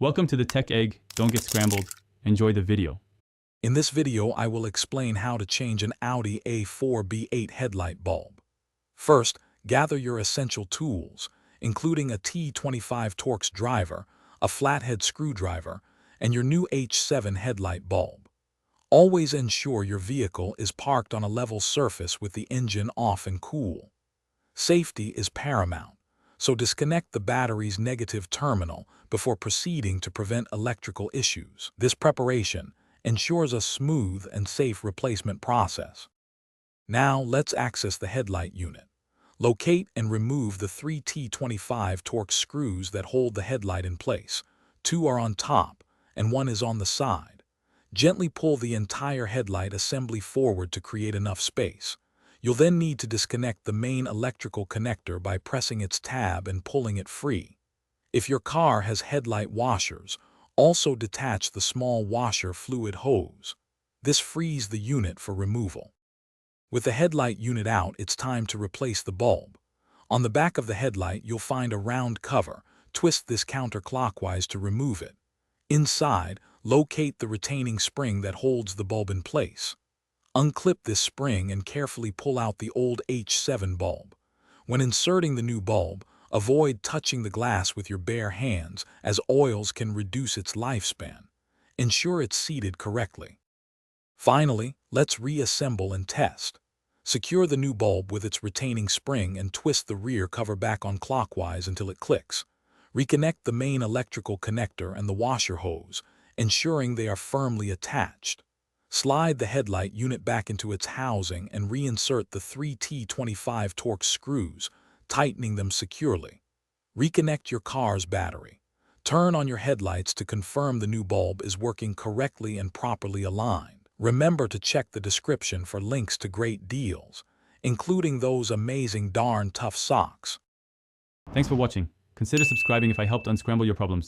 Welcome to the Tech Egg. Don't get scrambled. Enjoy the video. In this video, I will explain how to change an Audi A4 B8 headlight bulb. First, gather your essential tools, including a T25 Torx driver, a flathead screwdriver, and your new H7 headlight bulb. Always ensure your vehicle is parked on a level surface with the engine off and cool. Safety is paramount, so disconnect the battery's negative terminal before proceeding to prevent electrical issues. This preparation ensures a smooth and safe replacement process. Now let's access the headlight unit. Locate and remove the three T25 Torx screws that hold the headlight in place. Two are on top and one is on the side. Gently pull the entire headlight assembly forward to create enough space. You'll then need to disconnect the main electrical connector by pressing its tab and pulling it free. If your car has headlight washers, also detach the small washer fluid hose. This frees the unit for removal. With the headlight unit out, it's time to replace the bulb. On the back of the headlight, you'll find a round cover. Twist this counterclockwise to remove it. Inside, locate the retaining spring that holds the bulb in place. Unclip this spring and carefully pull out the old H7 bulb. When inserting the new bulb, avoid touching the glass with your bare hands, as oils can reduce its lifespan. Ensure it's seated correctly. Finally, let's reassemble and test. Secure the new bulb with its retaining spring and twist the rear cover back on clockwise until it clicks. Reconnect the main electrical connector and the washer hose, ensuring they are firmly attached. Slide the headlight unit back into its housing and reinsert the three T25 Torx screws, tightening them securely. Reconnect your car's battery. Turn on your headlights to confirm the new bulb is working correctly and properly aligned. Remember to check the description for links to great deals, including those amazing darn tough socks. Thanks for watching. Consider subscribing if I helped unscramble your problems.